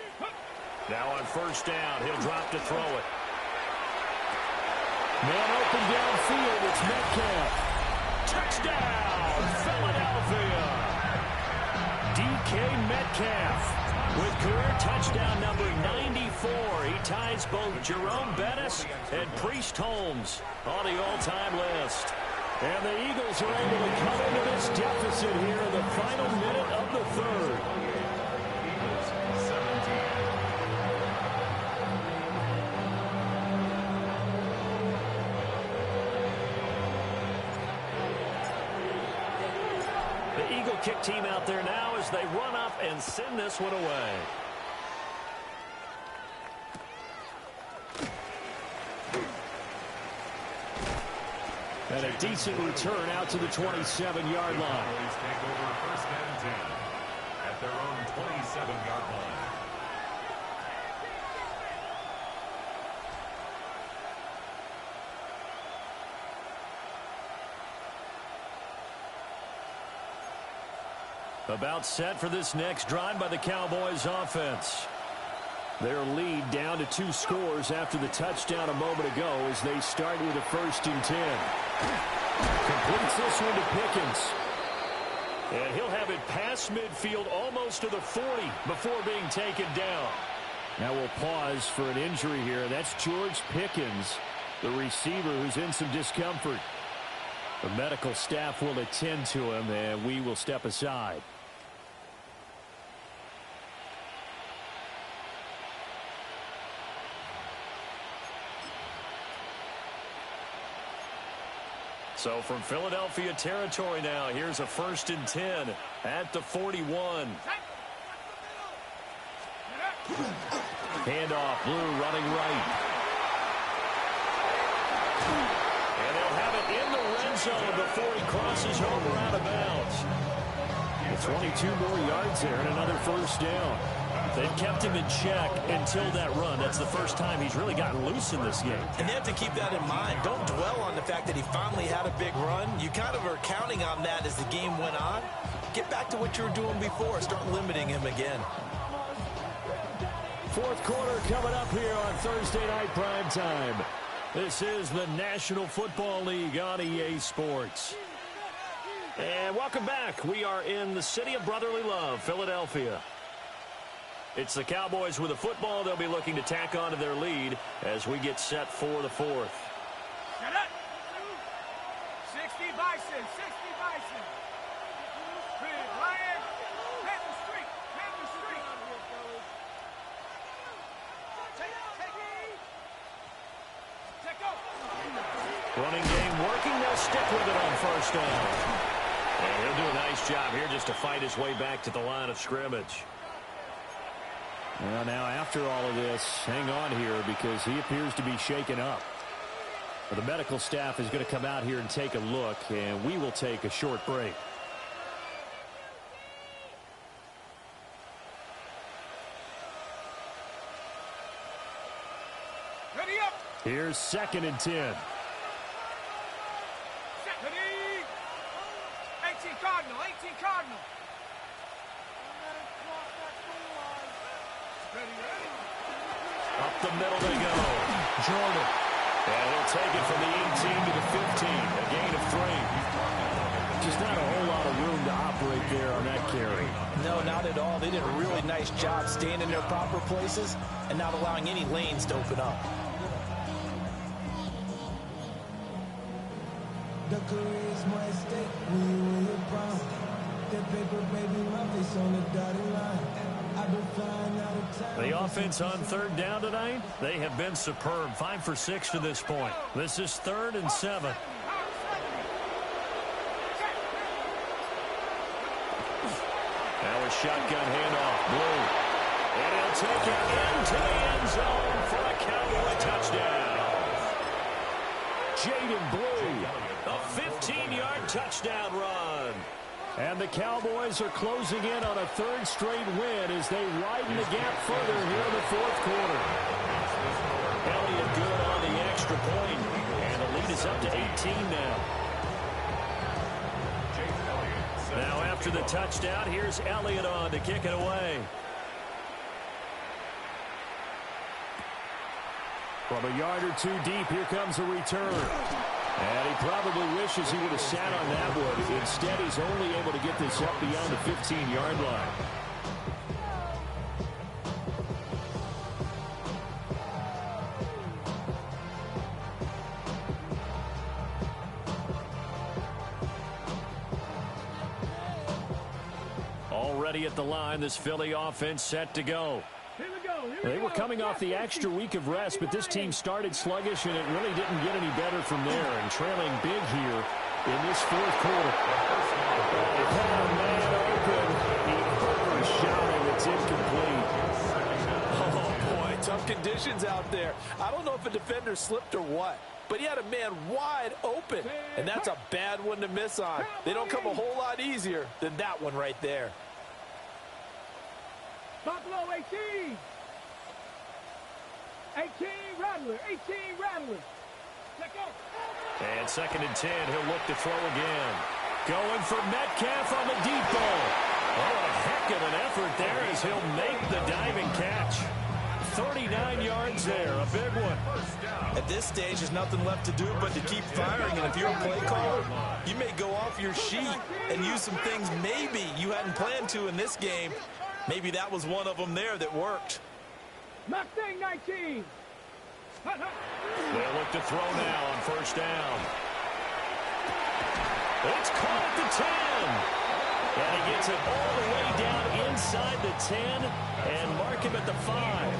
Now on first down, he'll drop to throw it. Man open downfield, it's Metcalf. Touchdown, Philadelphia! DK Metcalf with career touchdown number 94. He ties both Jerome Bettis and Priest Holmes on the all-time list. And the Eagles are able to come into this deficit here in the final minute of the third. Eagles 17. The Eagle kick team out there now as they run up and send this one away. And a decent return out to the 27-yard line. Cowboys take over 1st and 10 at their own 27-yard line. About set for this next drive by the Cowboys offense. Their lead down to 2 scores after the touchdown a moment ago as they start with a 1st and 10. Completes this one to Pickens. And he'll have it past midfield almost to the 40 before being taken down. Now we'll pause for an injury here. That's George Pickens, the receiver who's in some discomfort. The medical staff will attend to him, and we will step aside. So from Philadelphia territory now, here's a 1st and 10 at the 41. Handoff, Blue running right. And they'll have it in the red zone before he crosses over out of bounds. 22 more yards there and another 1st down. They've kept him in check until that run. That's the first time he's really gotten loose in this game. And they have to keep that in mind. Don't dwell on the fact that he finally had a big run. You kind of are counting on that as the game went on. Get back to what you were doing before. Start limiting him again. 4th quarter coming up here on Thursday Night Prime Time. This is the National Football League on EA Sports. And welcome back. We are in the city of brotherly love, Philadelphia. It's the Cowboys with the football. They'll be looking to tack on to their lead as we get set for the 4th. Shut up. 60 Bison, 60 Bison. Big Lion. Panther Street, Panther Street. Take off. Running game working. They'll stick with it on 1st down. And he'll do a nice job here just to fight his way back to the line of scrimmage. Well, now after all of this, hang on here because he appears to be shaken up. The medical staff is going to come out here and take a look, and we will take a short break. Ready up. Here's 2nd and 10. Ready. 18 Cardinal, 18 Cardinal. Up the middle they go. Jordan. And he'll take it from the 18 to the 15. A gain of 3. Just not a whole lot of room to operate there on that carry. No, not at all. They did a really nice job staying in their proper places and not allowing any lanes to open up. The career's more at stake when you win your prime. That paper, baby, my face on the dotted line. I've been flying out of time. The offense on third down tonight, they have been superb. 5 for 6 to this point. This is 3rd and 7. Now a shotgun handoff. Blue. And he'll take it into the end zone for a Cowboy touchdown. Jaden Blue, a 15-yard touchdown run. And the Cowboys are closing in on a 3rd straight win as they widen the gap further here in the 4th quarter. Elliott good on the extra point, and the lead is up to 18 now. Now after the touchdown, here's Elliott on to kick it away. From a yard or two deep, here comes a return. And he probably wishes he would have sat on that one. Instead, he's only able to get this up beyond the 15-yard line. Already at the line, this Philly offense set to go. They were coming off the extra week of rest, but this team started sluggish, and it really didn't get any better from there. And trailing big here in this 4th quarter. They had a man open. He overshot him. It's incomplete. Oh, boy, tough conditions out there. I don't know if a defender slipped or what, but he had a man wide open, and that's a bad one to miss on. They don't come a whole lot easier than that one right there. Buffalo 18. 18 Rattler. 18 Rattler. Let go. And 2nd and 10. He'll look to throw again. Going for Metcalf on the deep ball. Oh, a heck of an effort there as he'll make the diving catch. 39 yards there. A big one. At this stage, there's nothing left to do but to keep firing. And if you're a play caller, you may go off your sheet and use some things maybe you hadn't planned to in this game. Maybe that was one of them there that worked. Mustang 19. They'll look to throw now on 1st down. It's caught at the 10. And he gets it all the way down inside the 10 and mark him at the 5.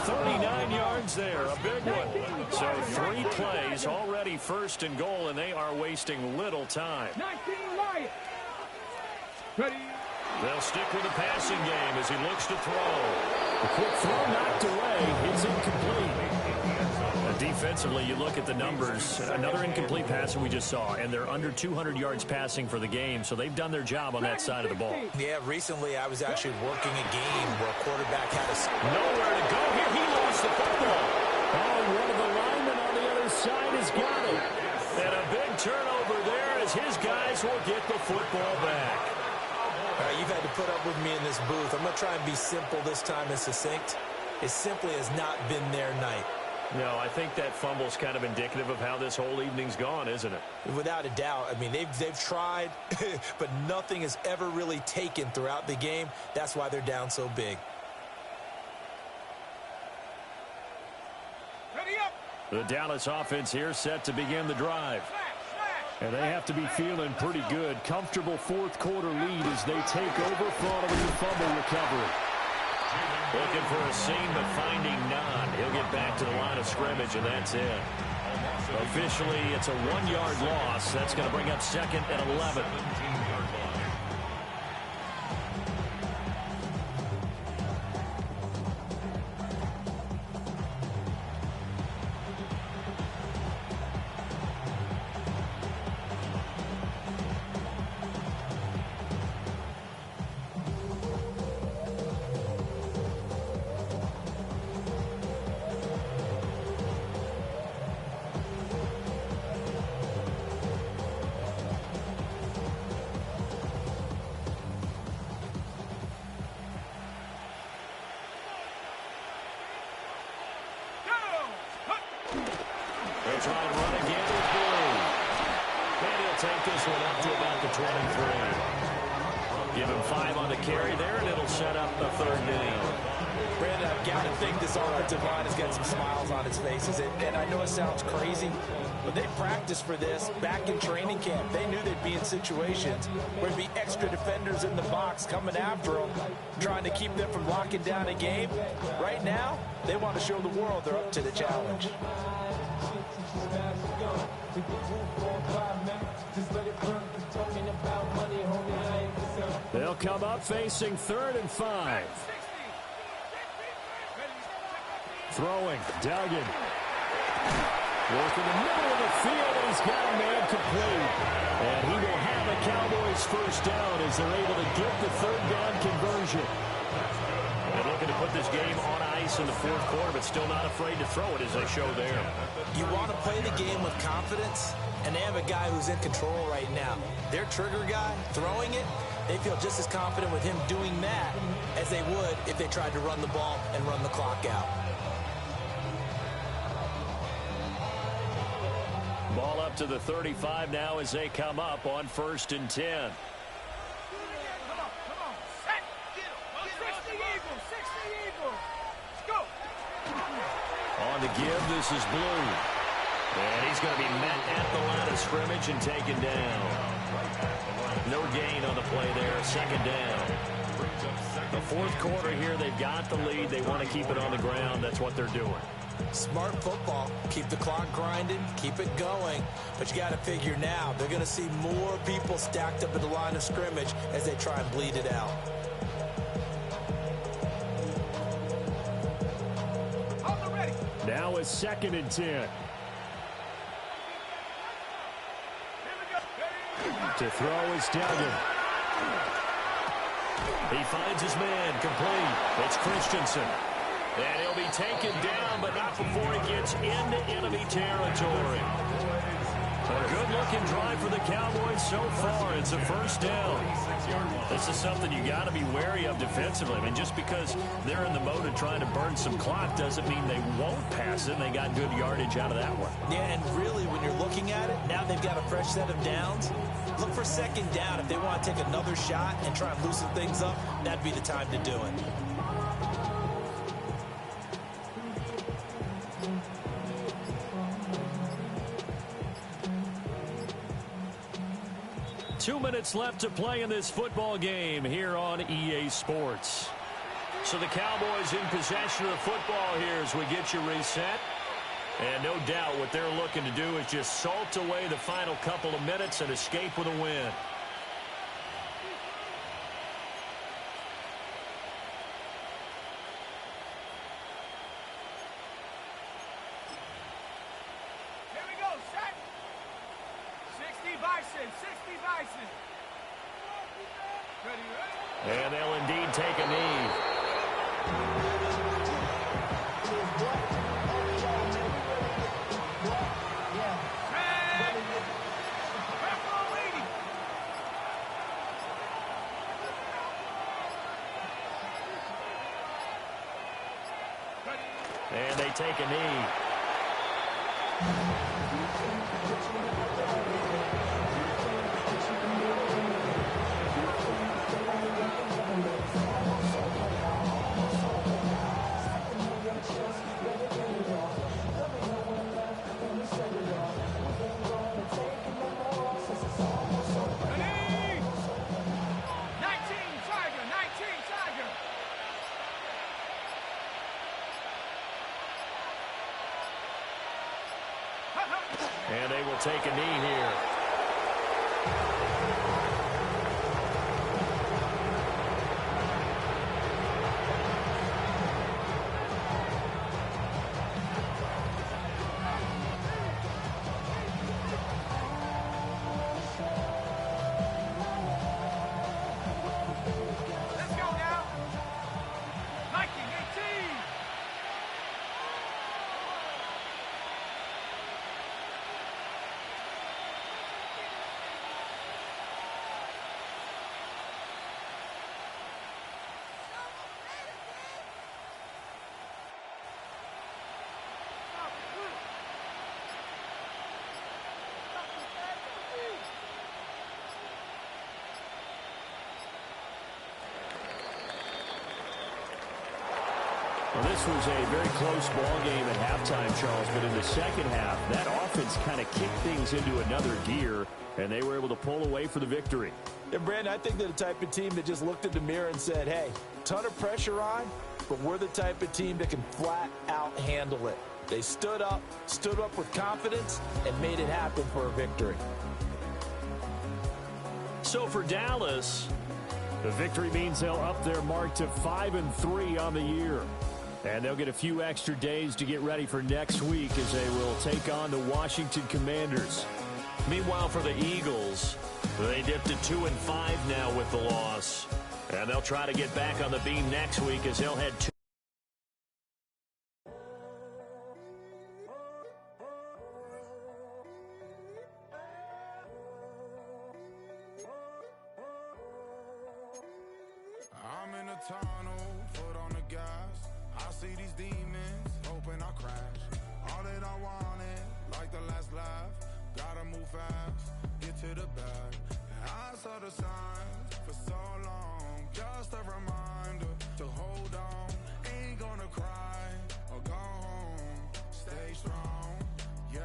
39 yards there, a big one. So 3 plays, already 1st and goal, and they are wasting little time. 19 Lions. Ready. They'll stick with the passing game as he looks to throw. The quick throw knocked away. It's incomplete. Defensively, you look at the numbers. Another incomplete pass that we just saw, and they're under 200 yards passing for the game, so they've done their job on that side of the ball. Yeah, recently I was actually working a game where a quarterback had nowhere to go here. He lost the football. Oh, one of the linemen on the other side has got it. And a big turnover there as his guys will get the football back. All right, you've had to put up with me in this booth. I'm going to try and be simple this time and succinct. It simply has not been their night. No, I think that fumble's kind of indicative of how this whole evening's gone, isn't it? Without a doubt. I mean, they've tried, but nothing has ever really taken throughout the game. That's why they're down so big. Ready up. The Dallas offense here set to begin the drive. And they have to be feeling pretty good. Comfortable 4th quarter lead as they take over following the fumble recovery. Looking for a seam, but finding none. He'll get back to the line of scrimmage, and that's it. Officially, it's a 1-yard loss. That's going to bring up 2nd and 11. They'll try and run again with Blue. And he'll take this one up to about the 23. Give him 5 on the carry there, and it'll set up a 3rd down. Brandon, I've got to think this offensive line has got some smiles on its faces. And I know it sounds crazy, but they practiced for this back in training camp. They knew they'd be in situations where there'd be extra defenders in the box coming after them, trying to keep them from locking down a game. Right now, they want to show the world they're up to the challenge. They'll come up facing 3rd and 5. Throwing, Duggan. Work in the middle of the field, and he's got a man complete. And he will have a Cowboys 1st down as they're able to get the 3rd down conversion. And looking to put this game on ice in the 4th quarter, but still not afraid to throw it as they show there. You want to play the game with confidence, and they have a guy who's in control right now. Their trigger guy, throwing it, they feel just as confident with him doing that as they would if they tried to run the ball and run the clock out. Ball up to the 35 now as they come up on 1st and 10. On the give, this is Blue. And he's going to be met at the line of scrimmage and taken down. No gain on the play there. 2nd down. The 4th quarter here, they've got the lead. They want to keep it on the ground. That's what they're doing. Smart football. Keep the clock grinding. Keep it going. But you got to figure now, they're going to see more people stacked up at the line of scrimmage as they try and bleed it out. Now it's 2nd and 10. To throw is Duggan. He finds his man complete. It's Christensen. And he'll be taken down, but not before he gets into enemy territory. A good-looking drive for the Cowboys so far. It's a 1st down. This is something you got to be wary of defensively. I mean, just because they're in the mode of trying to burn some clock doesn't mean they won't pass it. They got good yardage out of that one. Yeah, and really, when you're looking at it, now they've got a fresh set of downs. Look for 2nd down. If they want to take another shot and try and loosen things up, that'd be the time to do it. 2 minutes left to play in this football game here on EA Sports. So the Cowboys in possession of the football here as we get you reset. And no doubt what they're looking to do is just salt away the final couple of minutes and escape with a win. And they'll indeed take a knee. And they take a knee. And they will take a knee here. Well, this was a very close ball game at halftime, Charles, but in the second half, that offense kind of kicked things into another gear, and they were able to pull away for the victory. And, Brandon, I think they're the type of team that just looked in the mirror and said, hey, ton of pressure on, but we're the type of team that can flat out handle it. They stood up with confidence, and made it happen for a victory. So for Dallas, the victory means they'll up their mark to 5-3 on the year. And they'll get a few extra days to get ready for next week as they will take on the Washington Commanders. Meanwhile, for the Eagles, they dipped to 2-5 now with the loss. And they'll try to get back on the beam next week as they'll head to I'm in a tunnel, foot on the gas. I see these demons, hoping I crash. All that I wanted, like the last laugh. Gotta move fast, get to the bag. I saw the signs for so long. Just a reminder to hold on. Ain't gonna cry or go home. Stay strong, yeah.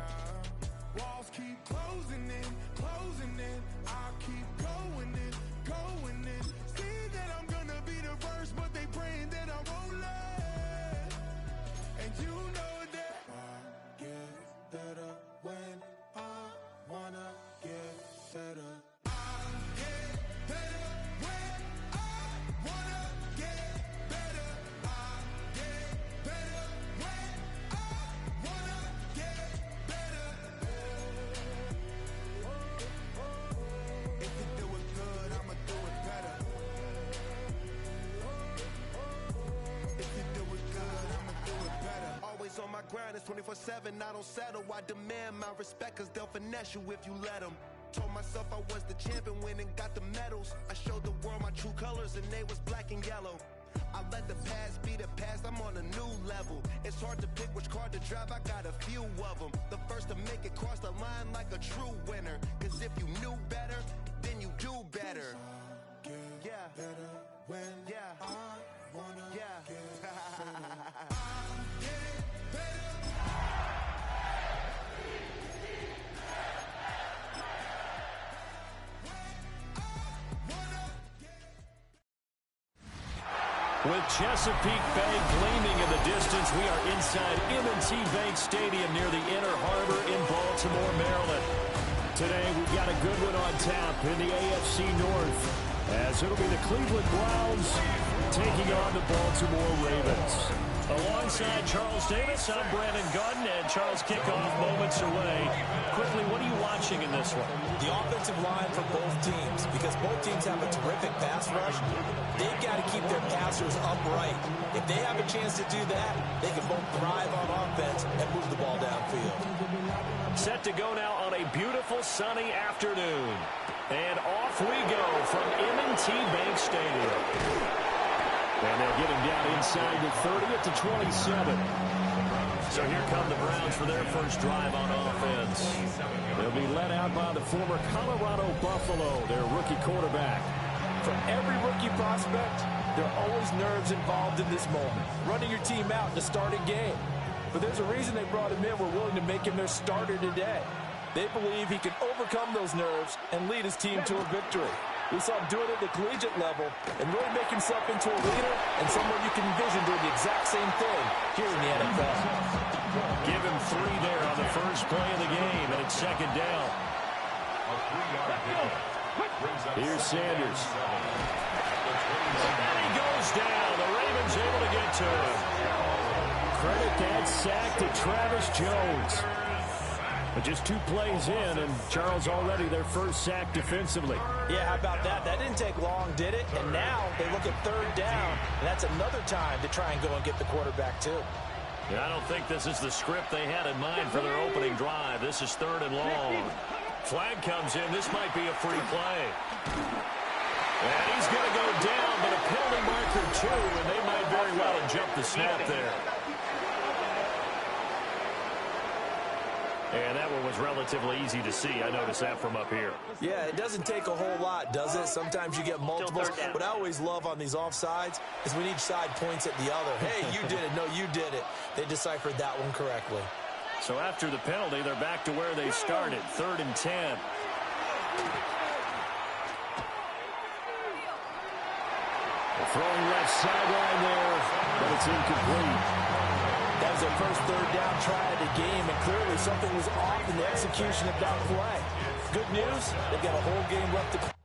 Walls keep closing in, closing in. I keep going in, going in. See that I'm gonna be the first, but they praying that I won't let. And you know that I get better when I wanna get better. I get better when I wanna get better. I get better when I wanna get better. If you do it good, I'ma do it better. If you do it good, I'ma do it better. Always on my grind, it's 24/7, I don't settle. I demand my respect, cause they'll finesse you if you let them. Told myself I was the champion, went and got the medals. I showed the world my true colors and they was black and yellow. I let the past be the past, I'm on a new level. It's hard to pick which car to drive, I got a few of them. The first to make it cross the line like a true winner. Cause if you knew better, then you do better. Yeah. Better when I wanna get better. I get better. With Chesapeake Bay gleaming in the distance, we are inside M&T Bank Stadium near the Inner Harbor in Baltimore, Maryland. Today, we've got a good one on tap in the AFC North, as it'll be the Cleveland Browns taking on the Baltimore Ravens. Alongside Charles Davis, I'm Brandon Gordon, and Charles, kickoff moments away. Quickly, what are you watching in this one? The offensive line for both teams, because both teams have a terrific pass rush. They've got to keep their passers upright. If they have a chance to do that, they can both thrive on offense and move the ball downfield. Set to go now on a beautiful sunny afternoon. And off we go from M&T Bank Stadium. And they'll get him down inside the 30 at the 27. So here come the Browns for their first drive on offense. They'll be led out by the former Colorado Buffalo, their rookie quarterback. For every rookie prospect, there are always nerves involved in this moment. Running your team out to start a game. But there's a reason they brought him in. We're willing to make him their starter today. They believe he can overcome those nerves and lead his team to a victory. We saw him do it at the collegiate level and really make himself into a leader and someone you can envision doing the exact same thing here in the NFL. Give him 3 there on the first play of the game, and it's second down. Here's Sanders. And he goes down. The Ravens able to get to him. Credit that sack to Travis Jones. But just 2 plays in, and Charles already their first sack defensively. Yeah, how about that? That didn't take long, did it? And now they look at third down, and that's another time to try and go and get the quarterback, too. Yeah, I don't think this is the script they had in mind for their opening drive. This is 3rd and long. Flag comes in. This might be a free play. And he's going to go down, but a penalty marker, too, and they might very well have jumped the snap there. And that one was relatively easy to see. I noticed that from up here. Yeah, it doesn't take a whole lot, does it? Sometimes you get multiples. What I always love on these offsides is when each side points at the other. Hey, you did it. No, you did it. They deciphered that one correctly. So after the penalty, they're back to where they started, 3rd and 10. Throwing left sideline there, but it's incomplete. That was their first 3rd down try of the game, and clearly something was off in the execution of that play. Good news, they've got a whole game left to play.